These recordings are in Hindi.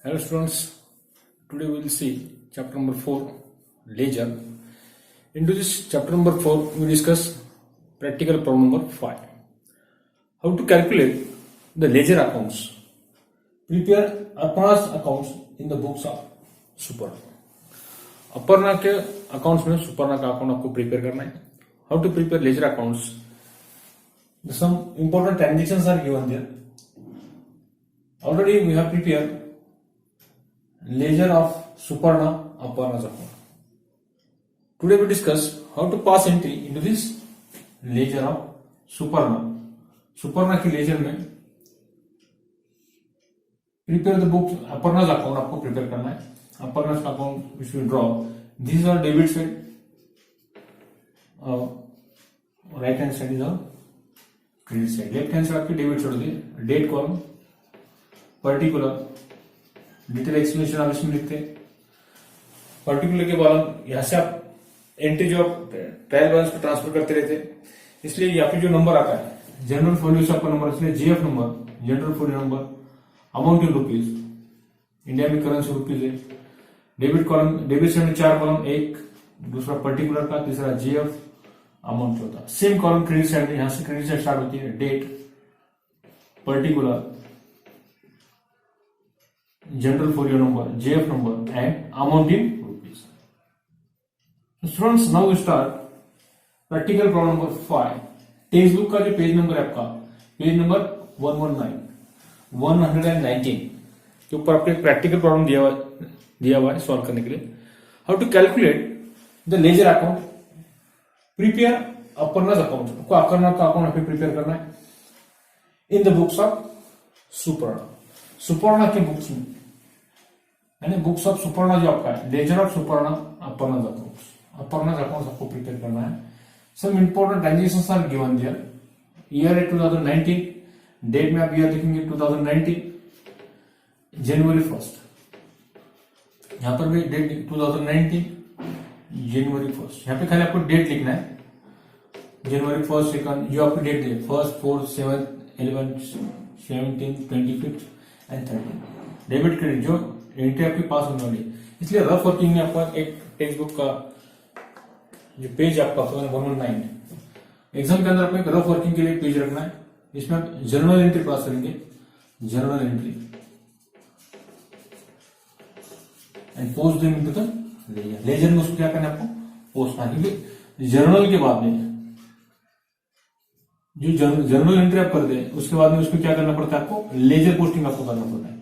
Hello students, today we will see chapter number 4, Ledger. Into this chapter number 4, we discuss practical problem number 5. How to calculate the ledger accounts. Prepare Aparna's accounts in the books of Suparna. Aparna के अकाउंट्स में सुपर्णा का अकाउंट आपको प्रिपेयर करना है. How to prepare ledger accounts. Some important transactions are given there. Already we have prepared ledger of Suparna, Aparna's account. Today we discuss how to pass entry into this ledger of Suparna. Suparna की लेजर में prepare the books. Aparna's account आपको prepare करना है. Aparna's account which we draw. These are debit side. Right hand side is our credit side. Left hand side आपकी debit side होती है. Date column, particular, detail explanation आप इसमें लिखते हैं. पर्टिकुलर के बाद यहाँ से आप एंट्री जो आप ट्रायल बैलेंस को ट्रांसफर करते रहते हैं, इसलिए यहाँ पे जो नंबर आता है जनरल फोलियो से आपका नंबर, इसलिए GF number, general folio number, amount in rupees, India में करेंसी रुपीज है. डेबिट कॉलम, डेबिट साइड में 4 कॉलम, एक दूसरा पर्टिकुलर का, तीसरा जीएफ, अमाउंट होता है. सेम कॉलम क्रेडिट साइड में, यहाँ से क्रेडिट साइड स्टार्ट होती है, date, particular, general folio number, JF number and amount in rupees. So students, now we start practical problem number 5. Text book का जो पेज नंबर है आपका, पेज नंबर 119 के ऊपर आपको एक प्रैक्टिकल प्रॉब्लम दिया हुआ है सॉल्व करने के लिए. How to calculate the ledger account. Prepare अपर्ना's अकाउंट. आपको अपर्ना का अकाउंट आपको प्रिपेयर करना है in the books of Suparna. Suparna के बुक्स में, यानी बुक्स ऑफ सुपर्णा जो आपका है, लेजर ऑफ सुपर्णा, अपर्ना's अकाउंट्स. अपर्ना's अकाउंट्स आपको प्रिपेयर करना है. Some important transactions are given there. Year है 2019, डेट में आप ईयर लिखेंगे 2019, जनवरी 1st. यहां पर भी डेट 2019, जनवरी 1st. यहां पे खाली आपको डेट लिखना है, जनवरी 1st, 2nd, जो आपको डेट दिए 1st, 4th, 7th, 11th, 17th, 25th and 13th. Debit credit जो एंट्री आपके पास होने वाली है, इसलिए रफ वर्किंग में आपका एक टेक्स्ट बुक का जो पेज आपका 119 है, एग्जाम के अंदर आपको एक रफ वर्किंग के लिए पेज रखना है. इसमें आप जर्नल एंट्री पास करेंगे, journal entry and post them into the ledger. Ledger में उसको क्या करना है आपको पोस्ट करना, क्योंकि जर्नल के बाद में जो जर्नल एंट्री आप करते हैं उसके बाद में उसको क्या करना पड़ता है आपको, लेजर पोस्टिंग आपको करना पड़ता है.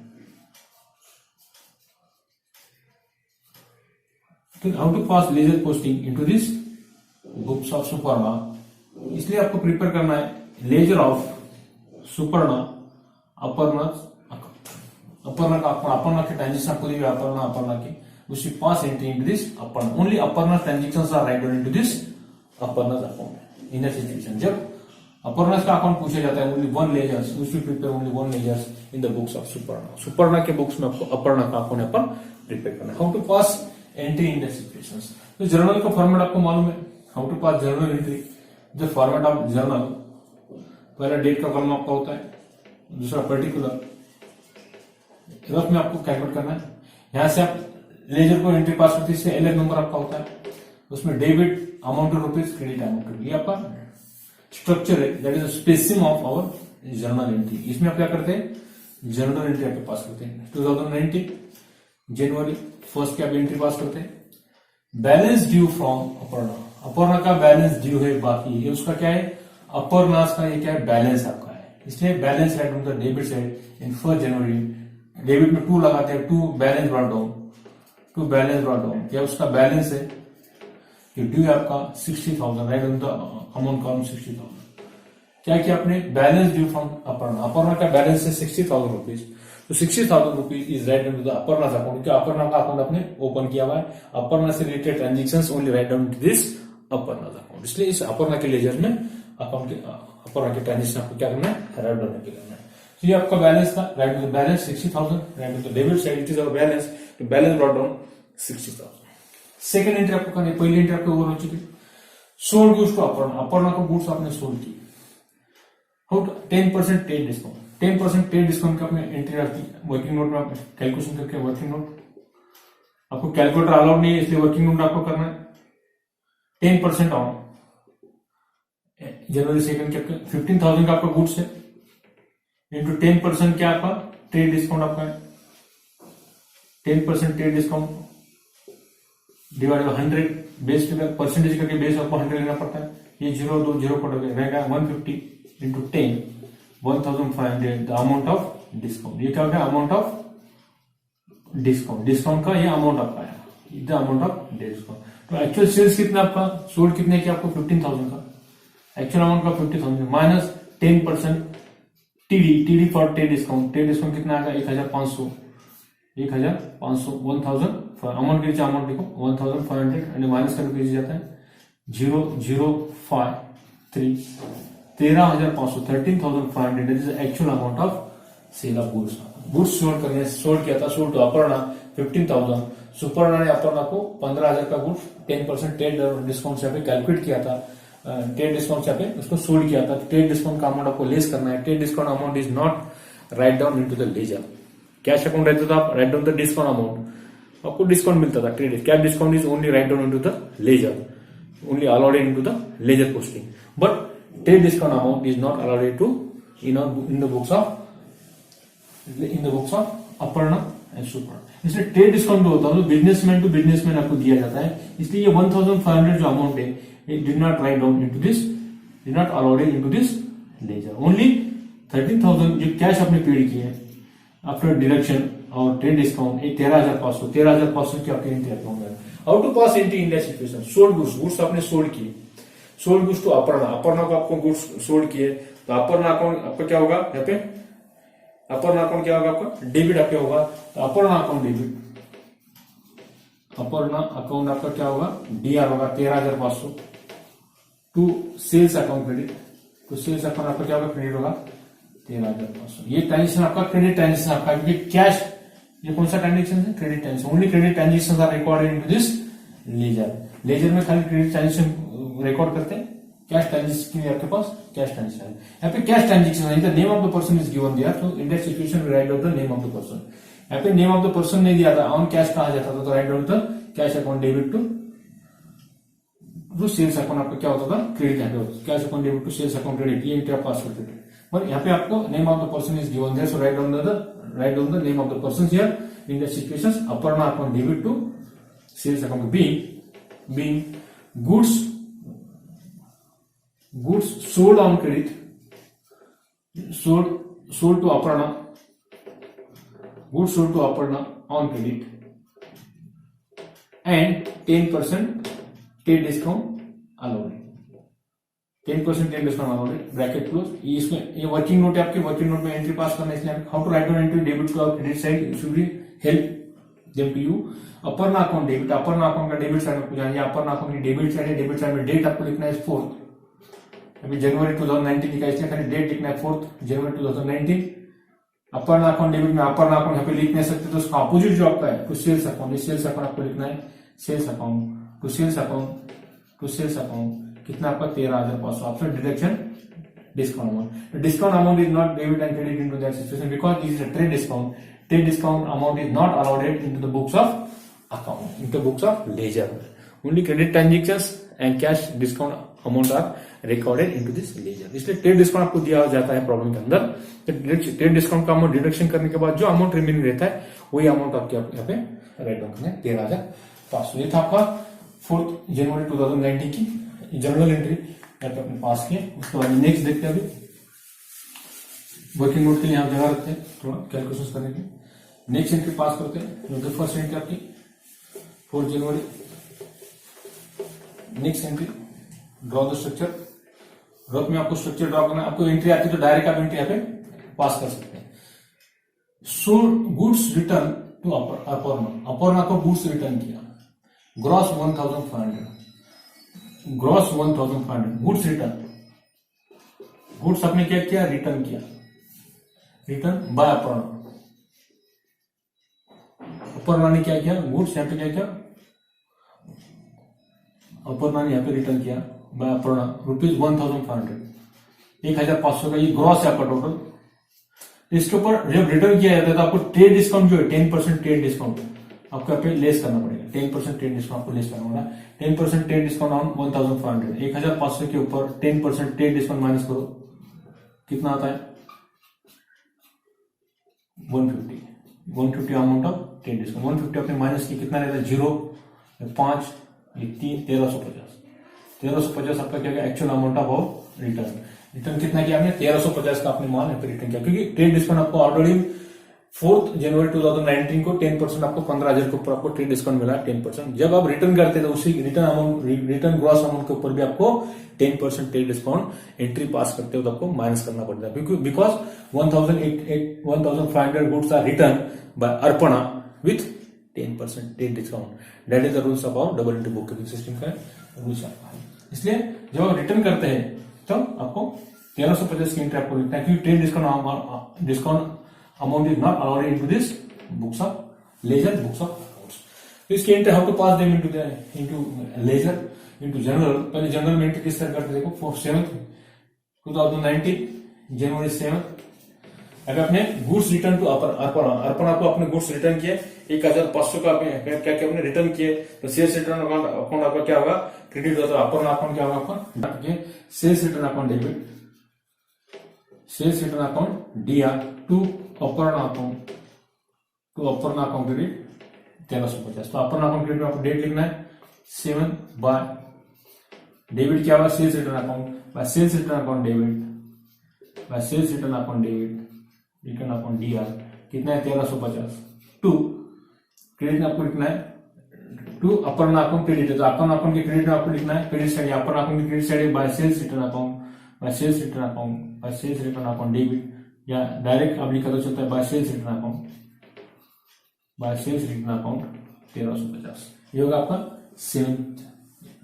How to pass ledger posting into this books of Suparna. इसलिए आपको प्रिपेयर करना है लेजर ऑफ सुपर्णा, अपर्णा का अपर्णा के ट्रांजेक्शन आपको दी अपर्णा की, उसकी पास entry into this Aparna. Only Aparna transactions are write down into this अपर्णा's अकाउंट. इन द सिचुएशन जब अपर्णा's का अकाउंट पूछा जाता है, only one ledgers, we should prepare only one ledgers in the books of Suparna. Suparna के बुक्स में आपको अपर्णा का अकाउंट अपन प्रिपेयर करना है. How to pass entry in the situations. तो जर्नल का फॉर्मेट आपको मालूम है. How to pass journal entry. The format of journal, पहला डेट का कॉलम आपका होता है, दूसरा पर्टिकुलर, रफ में आपको कैलकुलेट करना है. यहां से आप लेजर को एंट्री पास करते हैं, LF नंबर आपका होता है, उसमें debit amount of rupees, credit amount. ये आपका स्ट्रक्चर है, that is spacing of our journal entry. इसमें आप क्या करते हैं, जर्नल एंट्री आपके पास करते हैं. 2019 जनवरी 1st की आप एंट्री पास करते हैं. Balance due from Aparna. Aparna का बैलेंस ड्यू है बाकी, ये उसका क्या है, अपर्णा's का ये क्या है, बैलेंस आपका है. इसलिए balance write on the debit side in 1st January. Debit में 2 लगाते हैं, 2 balance brought down, 2 balance brought down. क्या उसका बैलेंस है, ड्यू है आपका 60,000, write on the amount column 60,000. क्या किया आपने, balance due from Aparna. Aparna का बैलेंस है 60,000 रुपीज. तो 60,000 rupees is write to the अपर्णा's अकाउंट. क्या अपर्णा का अकाउंट आपने ओपन किया हुआ है, अपर्णा से related transactions only write down to this अपर्णा's अकाउंट. इसलिए इस अपर्णा के लेजर में अकाउंट के अपर्णा के ट्रांजेक्शन आपको क्या करना है, राइट डाउन करना है. तो ये आपका बैलेंस था, write to the balance 60,000, write to the debit side it is our balance, तो balance brought down 60,000. Second entry आपको करनी है, पहली एंट्री आपको ओवर हो चुकी है. Sold goods to Aparna. Aparna को गुड्स आपने सोल्ड की. How 10% trade discount. 10% trade discount का आपने एंट्री रखी वर्किंग नोट में, आप कैलकुलेशन करके वर्किंग नोट, आपको कैलकुलेटर अलाउड नहीं है इसलिए वर्किंग नोट आपको करना है। 10% ऑन जनवरी 2 के आपका 15,000 का आपका गुड्स है, इंटू 10% क्या आपका ट्रेड डिस्काउंट आपका है, 10% trade discount divide by 100, base पे परसेंटेज करके बेस आपको 100 लेना पड़ता है। ये 0 2 0 कट हो गया, रहेगा 150 into 10 1500 the amount of discount. ये क्या हो गया अमाउंट ऑफ डिस्काउंट, डिस्काउंट का ये अमाउंट आपका आया, द अमाउंट ऑफ डिस्काउंट। तो एक्चुअल सेल्स कितना आपका, सोल्ड कितने की आपको 15,000 का, एक्चुअल अमाउंट का 50,000 minus 10% TD for trade discount, trade discount कितना आएगा 1,500 1000 अमाउंट के नीचे अमाउंट देखो 1,500 एंड माइनस करके जाता है 0,053 13,500 13,500 is actual amount of sale of goods. Goods sold करने सोल्ड किया था, सोल्ड टू अपर्णा 15,000, सुपर्णा ने अपर्णा को 15,000 का गुड्स 10% ट्रेड डिस्काउंट से कैलकुलेट किया था, ट्रेड डिस्काउंट से उसको सोल्ड किया था। ट्रेड डिस्काउंट का अमाउंट आपको लेस करना है। Trade discount amount is not write down into the ledger. Cash account रहता था आप write down the discount amount, आपको डिस्काउंट मिलता था। Trade cash discount is only write down into the ledger, only allowed into the ledger posting, but trade discount amount is not allowed to in the books of Aparna and Suparna. इसलिए ट्रेड डिस्काउंट जो होता है बिजनेसमैन टू बिजनेसमैन आपको दिया जाता है, इसलिए ये 1,500 जो अमाउंट है it did not write down into this, did not allowed it into this ledger. Only 13,000 जो कैश आपने पेड किए आफ्टर डिडक्शन और ट्रेड डिस्काउंट 13,500 की आपकी एंट्री अकाउंट है। How to pass entry in that situation, sold goods आपने सोल्ड किए, सोल्ड गुड्स टू अपर्णा को आपको गुड्स सोल्ड किए, तो अपर्णा अकाउंट आपका क्या होगा, यहाँ पे अपर्णा अकाउंट क्या होगा आपका डेबिट आपका होगा, तो Aparna account debit, Aparna account आपका क्या होगा डीआर होगा 13,500 टू सेल्स अकाउंट क्रेडिट, तो सेल्स अकाउंट आपका क्या होगा क्रेडिट होगा 13,500। ये ट्रांजेक्शन आपका क्रेडिट ट्रांजेक्शन आपका, क्योंकि कैश ये कौन सा ट्रांजेक्शन है credit transaction, only credit transaction are recorded into this ledger. Ledger में खाली क्रेडिट ट्रांजेक्शन रिकॉर्ड करते हैं, कैश ट्रांजेक्शन के लिए आपके पास कैश ट्रांजेक्शन है। यहाँ पे कैश ट्रांजेक्शन है, the name of the person is given there, so in that situation we write down the name of the person. यहाँ पे नेम ऑफ द पर्सन नहीं दिया था, ऑन कैश कहा जाता था, तो write down the cash account debit to sales account आपका क्या होता था क्रेडिट, यहाँ पे cash account debit to sales account credit, ये एंट्री आप पास करते थे। पर यहाँ पे आपको name of the person is given there, so write down the name of the person here in the situations Aparna account debit to sales account being goods sold on credit, sold to Aparna, goods sold to Aparna on credit and 10% trade discount allowed, 10% trade discount allowed, bracket close. इसमें ये वर्किंग नोट है आपके, वर्किंग नोट में एंट्री पास करना है, इसलिए how to write down entry debit to credit side should be help them to you. Aparna account debit, Aparna account का डेबिट साइड आपको जानिए, अपर्णा अकाउंट की डेबिट साइड है, डेबिट साइड में डेट आपको लिखना है 4th, अभी जनवरी 2019 लिखा है इसलिए खाली डेट लिखना है 4th जनवरी 2019। अपर्णा अकाउंट डेबिट में अपर्णा अकाउंट यहाँ पे लिख नहीं सकते, तो उसका अपोजिट जो आपका है to sales account, sales account आपको लिखना है sales account to sales account कितना आपका 13,500 option deduction discount amount. Discount amount is not debit and credit into that situation because it is a trade discount. Trade discount amount is not allowed into the books of account, into books of ledger. Only credit transactions and cash discount amount are recorded into this ledger. इसलिए ट्रेड डिस्काउंट आपको दिया जाता है प्रॉब्लम के अंदर, ट्रेड डिस्काउंट का अमाउंट डिडक्शन करने के बाद जो अमाउंट रिमेनिंग रहता है वही अमाउंट आपके यहाँ पे राइट डाउन करना है 13,500। ये था आपका 4th जनवरी 2019 की जर्नल एंट्री अपने पास किए। उसके बाद नेक्स्ट देखते हैं, अभी वर्किंग नोट के लिए यहाँ जगह रखते हैं थोड़ा कैलकुलेशन करने के लिए। नेक्स्ट एंट्री पास करते हैं, जो फर्स्ट एंट्री आपकी 4 जनवरी। Next entry draw the structure, group में आपको स्ट्रक्चर ड्रॉ करना है। आपको एंट्री आती है तो डायरेक्ट आप एंट्री यहाँ पे पास कर सकते हैं। So goods return to Aparna को गुड्स रिटर्न किया, gross 1,500, gross 1,500 goods return, goods आपने क्या किया रिटर्न किया, रिटर्न बाय अपर्णा। अपर्णा ने क्या किया गुड्स यहाँ पे क्या किया, अपर्णा ने यहाँ पे रिटर्न किया बाय अपर्णा ₹1,500, 1,500 का ये ग्रॉस है आपका टोटल। इसके ऊपर जब रिटर्न किया जाता है तो आपको ट्रेड डिस्काउंट जो है 10% ट्रेड डिस्काउंट आपको यहाँ पे लेस करना पड़ेगा। 10% ट्रेड डिस्काउंट आपको लेस करना होगा। 10% ट्रेड डिस्काउंट ऑन 1500, 1500 के ऊपर 10% ट्रेड डिस्काउंट माइनस करो, कितना आता है 150 अमाउंट ऑफ ट्रेड डिस्काउंट। 150 आपने माइनस की, कितना रहता है 0, 5, 3, 1350 आपका क्या गया एक्चुअल अमाउंट ऑफ रिटर्न कितना किया आपने 1350 का आपने मान रिटर्न किया, क्योंकि ट्रेड डिस्काउंट आपको ऑलरेडी 4 जनवरी 2019 को 10% आपको 15,000 के ऊपर आपको ट्रेड डिस्काउंट मिला 10%। जब आप रिटर्न करते हैं तो उसी रिटर्न ग्रॉस अमाउंट के ऊपर भी आपको 10% ट्रेड डिस्काउंट एंट्री पास करते हो तो आपको माइनस करना पड़ता है, because 1,500 goods are return by Arpana with 10% trade discount. That is the rules about double entry book keeping system का रूल्स। इसलिए जब आप रिटर्न करते हैं तो आपको 1350 की एंट्री आपको लिखना है, क्योंकि trade discount amount is not allowed into this books of ledger, books of accounts. तो इसकी entry how to pass them into ledger, into journal. पहले जनरल में एंट्री किस तरह करते देखो 4/7 2019 जनवरी 7। अगर आपने गुड्स रिटर्न टू अर्पणा को अपने गुड्स रिटर्न किए 1500 का आपने क्या आपने रिटर्न किए, तो सेल्स रिटर्न अकाउंट आपका क्या होगा क्रेडिट होता है। अर्पणा अकाउंट क्या होगा आपका sales return account debit, sales return account DR to Arpana account credit 1350। तो अर्पणा अकाउंट क्रेडिट में आपको डेट लिखना है 7 बाय डेबिट क्या होगा sales return account by sales return account debit by sales return account debit return account DR कितना है 1350 टू क्रेडिट में आपको लिखना है टू अर्पणा अकाउंट क्रेडिट है, तो अर्पणा अकाउंट के क्रेडिट में आपको लिखना है क्रेडिट साइड, अर्पणा अकाउंट की credit side by sales return account by sales return account by sales return account debit, या डायरेक्ट आप लिखा तो चलता है बाय सेल्स रिटर्न अकाउंट 1350। ये होगा आपका 7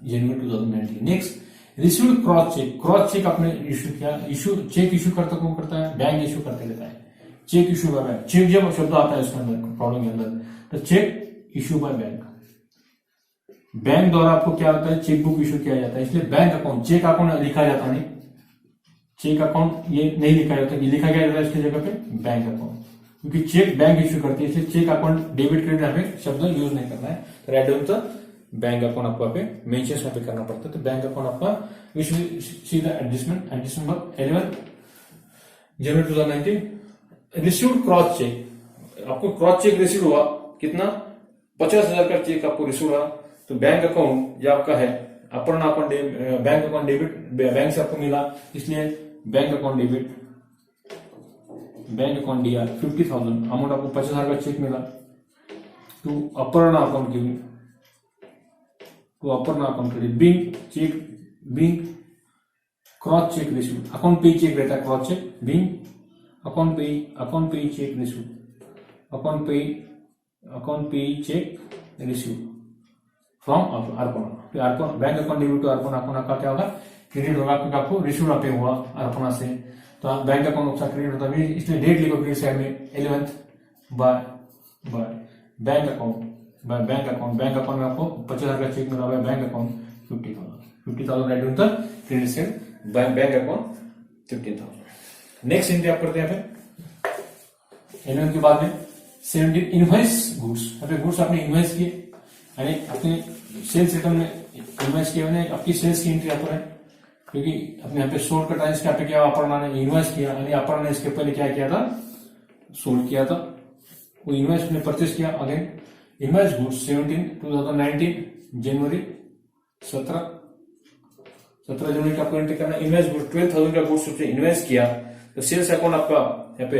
जनवरी 2019। नेक्स्ट रिसीव्ड क्रॉस चेक आपने इश्यू किया, चेक इश्यू करता कौन करता है बैंक इश्यू करते रहता है। Cheque issue by bank, cheque जब शब्द आता है उसके अंदर प्रॉब्लम के अंदर, तो चेक इश्यू बाय बैंक द्वारा आपको क्या होता है चेक बुक इश्यू किया जाता है। इसलिए बैंक अकाउंट, चेक अकाउंट लिखा जाता नहीं, चेक अकाउंट ये नहीं लिखा जाता, ये लिखा क्या जाता है इसकी जगह पे बैंक अकाउंट, क्योंकि चेक बैंक इश्यू करती है, इसलिए चेक अकाउंट डेबिट क्रेडिट यहाँ पे शब्द यूज नहीं करना है। तो रेड तो बैंक अकाउंट आपको यहाँ पे मेंशन यहाँ पे करना पड़ता है। तो बैंक अकाउंट आपका सी द एडजस्टमेंट 11 जनवरी 2019। रिसीव्ड क्रॉस चेक, आपको क्रॉस चेक रिसीव हुआ कितना 50,000 का चेक आपको रिसीव हुआ, तो बैंक अकाउंट जो आपका है Arpana account bank account debit bank से आपको मिला, इसलिए bank account debit bank account DR 50,000 amount आपको 50,000 का चेक मिला to Arpana account credit to Arpana account credit being cross cheque receive, account pay cheque रहता है cross cheque being account pay cheque receive account pay cheque receive from Arpana bank account debit to Arpana का क्या होगा क्रेडिट होगा, क्योंकि आपको रिसीव पे हुआ अर्पणा से, तो आप बैंक अकाउंट उसका क्रेडिट होता है, इसलिए डेट लिखो क्रेडिट साइड में 11 by bank account bank account में आपको 50,000 का चेक मिला हुआ है, बैंक अकाउंट 50,000 राइट होता है credit side bank account 15,000। Next entry आप करते हैं यहाँ पे 11 के बाद में 17 इनवॉइस गुड्स, गुड्स आपने इनवॉइस किए यानी अपने सेल्स रिटर्न में इनवॉइस किया, आपकी सेल्स की एंट्री आपको है, क्योंकि अपने यहाँ पे सोल्ड का टाइम इसका पे क्या अपर्णा ने इन्वेस्ट किया, यानी अपर्णा ने इसके पहले क्या किया था सोल्ड किया था, वो इन्वेस्ट ने परचेस किया। अगेन इन्वेस्ट गुड्स 2019 जनवरी 17 जनवरी का आपको एंट्री करना। इन्वेस्ट गुड्स 12,000 का गुड्स इन्वेस्ट किया, तो सेल्स अकाउंट आपका यहाँ पे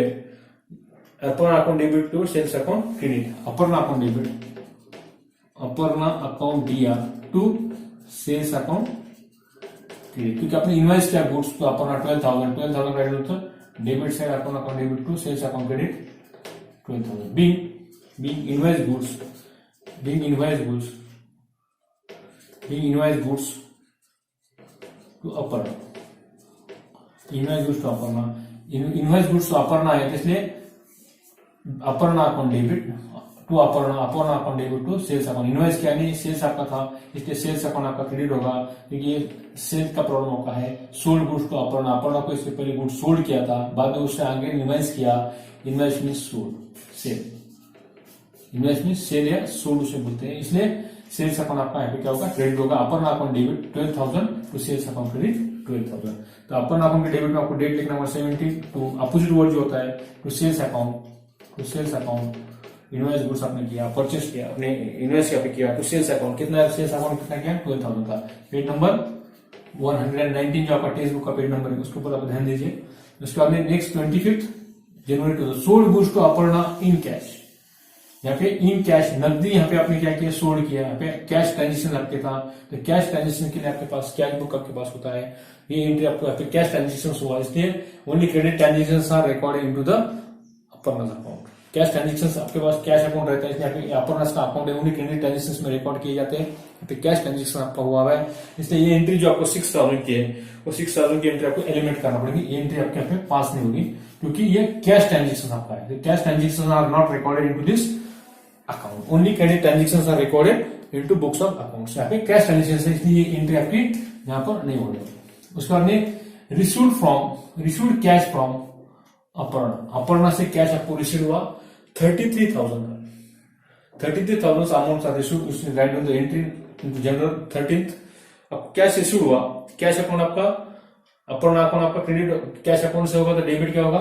Arpana account debit to sales account credit, Aparna account debit Arpana account DR to sales account credit, क्योंकि आपने इन्वेस्ट किया गुड्स तो अपना 12,000 राइट होता है डेबिट साइड अपना account debit to sales account credit 12,000 being invoice goods to Aparna, invoice goods to Aparna है, इसलिए Aparna account debit to Aparna, Aparna account debit to sales account. Invoice क्या नहीं, सेल्स आपका था, इसलिए सेल्स अकाउंट आपका क्रेडिट होगा, क्योंकि ये सेल्स का प्रॉब्लम होता है। Sold goods to Aparna, Aparna को इससे पहले गुड्स सोल्ड किया था, बाद में उससे आगे इनवॉइस किया। Invoice mean sold, sale, invoice mean sale या सोल्ड उसे बोलते हैं, इसलिए सेल्स अकाउंट आपका यहाँ पे क्या होगा, क्रेडिट होगा। Aparna account debit 12,000 to sales account credit 12,000। तो अपर्णा अकाउंट के डेबिट में आपको डेट लिखना होगा 70 टू अपोजिट वर्ड जो होता है to sales account, to sales account. Invoice goods आपने किया, परचेस किया, अपने इनवॉइस यहाँ पे किया टू सेल्स अकाउंट, कितना सेल्स अकाउंट कितना किया, 12,000 का। पेज नंबर 119 जो आपका टेक्स्ट बुक का पेज नंबर है उसके ऊपर आप ध्यान दीजिए। उसके बाद नेक्स्ट 25 जनवरी to sold goods to Aparna in cash. यहाँ पे इन कैश, नकदी यहाँ पे आपने क्या किया, सोल्ड किया। यहाँ पे कैश ट्रांजेक्शन आपके था, तो कैश ट्रांजेक्शन के लिए आपके पास कैश बुक आपके पास होता है। ये एंट्री आपको यहाँ पे कैश ट्रांजेक्शन हुआ, इसलिए only credit transaction are recorded into the Aparna account. Cash transaction आपके पास कैश अकाउंट रहता है, इसलिए अपर्णा का अकाउंट है, ओनली क्रेडिट ट्रांजेक्शन में रिकॉर्ड किए जाते हैं। यहाँ पे कैश ट्रांजेक्शन आपका हुआ है, इसलिए ये एंट्री जो आपको 6,000 की है, वो 6,000 की एंट्री आपको एलिमिनेट करना पड़ेगी। ये एंट्री आपके यहाँ पे पास नहीं होगी, क्योंकि ये कैश ट्रांजेक्शन आपका है। Cash transaction are not recorded into this account, only credit transactions are recorded into books of accounts. यहाँ पे कैश ट्रांजेक्शन है, इसलिए ये एंट्री आपकी यहाँ पर नहीं होगी। उसके बाद में received cash from Aparna, Aparna से कैश आपको रिसीव हुआ 33,000 का, 33,000 अमाउंट का रिसीव, उसने right on the entry into general 13th। अब कैश रिसीव हुआ, कैश अकाउंट आपका, अपर्णा अकाउंट आपका क्रेडिट कैश अकाउंट से होगा, तो डेबिट क्या होगा,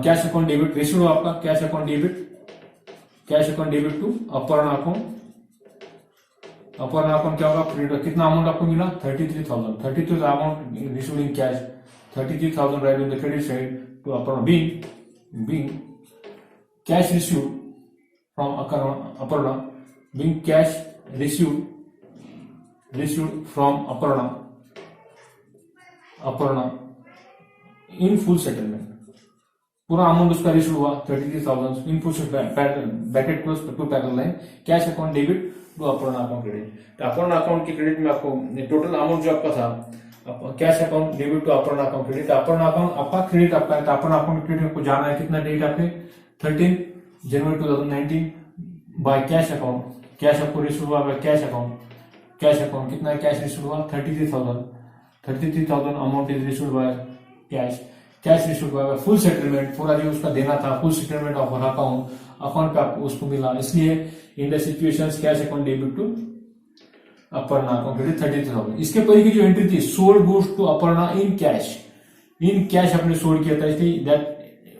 कैश अकाउंट डेबिट, रिसीव हुआ आपका cash account debit, cash account debit to Aparna account. Aparna account क्या होगा, कितना अमाउंट आपको मिला, 33,000, 33 amount received in cash, 33,000 right on the credit side to Aparna. Being cash received from Aparna, being cash received from Aparna in full settlement, पूरा अमाउंट उसका रिसीव हुआ 33,000 in full bracket close to parallel line, cash account debit to Aparna account credit. तो अपर्णा अकाउंट के क्रेडिट में आपको टोटल अमाउंट जो आपका था, cash account debit to Aparna account credit, Aparna account आपका क्रेडिट आपका है, तो अपर्णा अकाउंट क्रेडिट आपको जाना है कितना डेट आपके 13 जनवरी 2019 बाय कैश अकाउंट। कैश आपको रिसीव हुआ by cash account, cash account कितना है, कैश रिसीव हुआ 33,000 amount is receive by cash, cash receive by full settlement, पूरा जो उसका देना था फुल सेटलमेंट ऑफ अकाउंट पे आपको उसको मिला, इसलिए in the situations cash account debit to Aparna account credit 33,000। इसके पहले की जो एंट्री थी sold goods to Aparna in cash आपने सोल्ड किया था, इसलिए that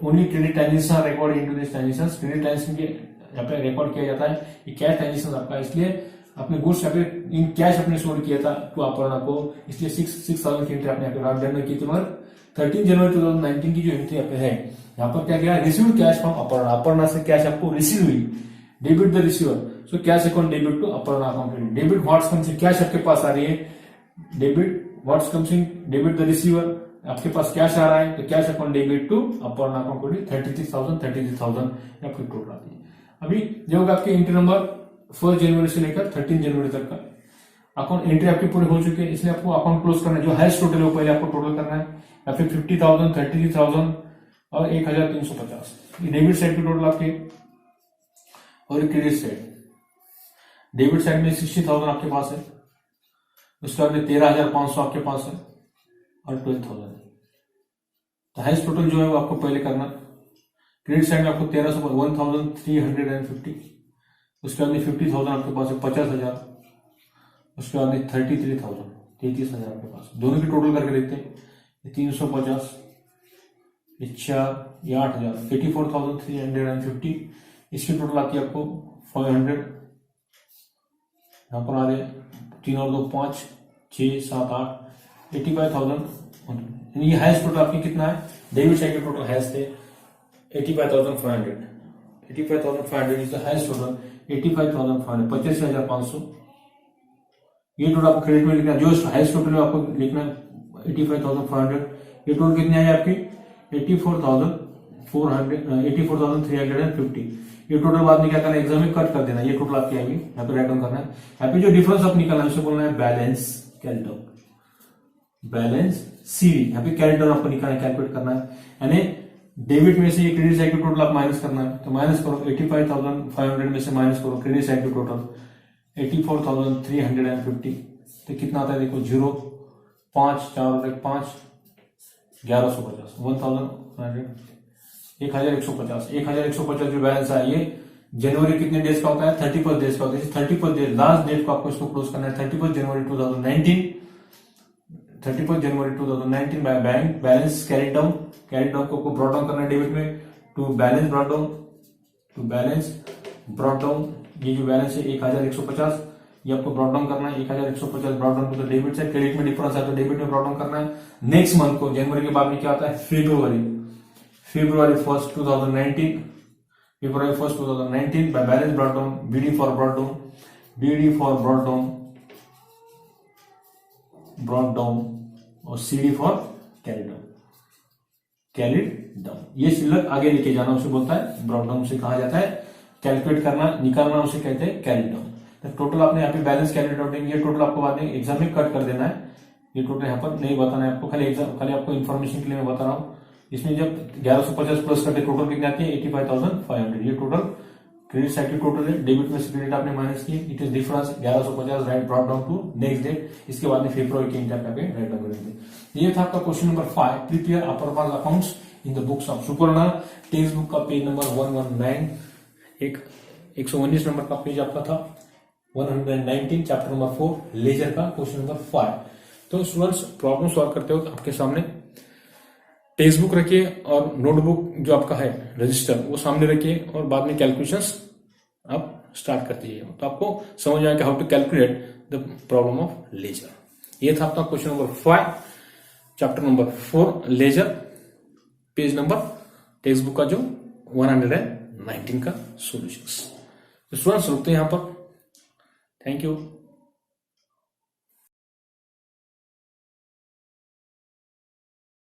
only credit transaction record into this transaction, credit transaction के यहाँ पे रिकॉर्ड किया जाता है, ये कैश ट्रांजेक्शन आपका, इसलिए अपने गुड्स यहाँ पे इन कैश आपने सोल्ड किया था टू अपर्णा को, इसलिए 6,000 की एंट्री आपने यहाँ पे की थी। मगर 13 जनवरी 2019 की जो एंट्री यहाँ पे है, यहाँ पर क्या गया, received cash from Aparna, Aparna से कैश आपको रिसीव हुई, debit the receiver, so cash account debit to Aparna account credit, debit what's comes in, cash आपके पास आ रही है, debit what's comes in, debit the receiver, आपके पास कैश आ रहा है, तो cash account debit to Aparna account credit 33,000 आपकी टोटल आती है। अभी जो होगा आपकी एंट्री नंबर 1 जनवरी से लेकर 13 जनवरी तक का अकाउंट एंट्री आपकी पूरे हो चुके हैं, इसलिए आपको अकाउंट क्लोज करना है, जो हाईएस्ट टोटल है वो पहले आपको टोटल करना है, या फिर 50,000, 33,000 और 1,350, ये डेबिट साइड की टोटल आपके, और क्रेडिट साइड, डेबिट साइड में 60,000 आपके पास है, उसके बाद में 13,500 आपके पास है और 12,000, तो हाईएस्ट टोटल जो है वो आपको पहले करना। क्रेडिट साइड में आपको 1,350, उसके बाद में 50,000 आपके पास है, 50,000, उसके बाद में 33,000 आपके पास, दोनों की टोटल करके देखते हैं, 350, 4, 8,000, 84,350, इसकी टोटल आती है आपको 500, यहाँ पर आ रहे 3 और 2 5, 6, 7, 8, 85,000, ये हाईएस्ट टोटल आपकी कितना है, डेबिट साइड के टोटल हाईएस्ट है 85,500, 85,500 इज द हाईएस्ट टोटल, 85,500, 85,500, ये टोटल आपको क्रेडिट में लिखना है, जो हाईएस्ट टोटल है आपको लिखना है 85,500, ये टोटल कितनी आई आपकी 84,350, ये टोटल बाद में क्या करना है, एग्जाम में कट कर देना, ये टोटल आपकी आएगी, यहाँ पे राइट डाउन करना है, यहाँ पे जो डिफरेंस आप निकालना है उसे बोलना है बैलेंस कैलकुलेट, बैलेंस सीरी, यहाँ पे कैलकुलेट आपको निकालना कैलकुलेट करना है, यानी डेबिट में से ये क्रेडिट साइड की टोटल आप माइनस करना है, तो माइनस करो 85,500 में से माइनस करो क्रेडिट साइड की टोटल 84,350, तो कितना आता है देखो 0, 5 4 और 1 5, 1150, 1150 जो बैलेंस है ये जनवरी कितने डेज का होता है, 31 डेज का होता है। 31 डेज लास्ट डेट को आपको इसको क्लोज करना है 31 जनवरी 2019, 31 जनवरी 2019 by bank balance carry down को ब्रॉट डाउन करना है डेबिट में टू बैलेंस ब्रॉट डाउन। ये जो बैलेंस है 1150, ये आपको ब्रॉट डाउन करना है 1150 brought down to the debit side. Credit में डिफरेंस है तो डेबिट में ब्रॉट डाउन करना है। नेक्स्ट मंथ को जनवरी के बाद में क्या आता है February 1st 2019 by balance brought down BD for brought down और सीडी फॉर कैरिड डाउन। ये शिल्लक आगे लेके जाना उसे बोलता है ब्रॉट डाउन, से कहा जाता है कैलकुलेट करना निकालना उसे कहते हैं कैरिड डाउन। तो टोटल आपने यहाँ पे बैलेंस कैलकुलेट आउट, ये टोटल आपको बाद में एग्जाम में कट कर देना है, ये टोटल यहाँ पर नहीं बताना है आपको, खाली आपको इन्फॉर्मेशन के लिए मैं बता रहा हूँ। इसमें जब 1150 प्लस करते टोटल कितने आती है 85,500, ये टोटल क्रेडिट साइड की टोटल है। डेबिट में से क्रेडिट आपने माइनस किए, it is difference 1150 right brought down to next date. इसके बाद में फेब्रुवरी के इंटर पे राइट डाउन करेंगे। ये था आपका question number 5, prepare upper pass accounts in the books of Suparna. Text book का पेज नंबर 119, एक 119 नंबर का पेज आपका था 119, चैप्टर नंबर 4 लेजर का क्वेश्चन नंबर 5। तो स्टूडेंट्स प्रॉब्लम सॉल्व करते हो आपके सामने टेक्स्ट बुक रखिए और नोटबुक जो आपका है रजिस्टर वो सामने रखिए और बाद में कैलकुलेशंस आप स्टार्ट करते जाइए, तो आपको समझ आएगा how to calculate the problem of ledger. ये था आपका question number 5, chapter number 4 ledger, page number text book का जो 119 का सॉल्यूशंस। तो स्टूडेंट्स रुकते हैं यहां पर। Thank you.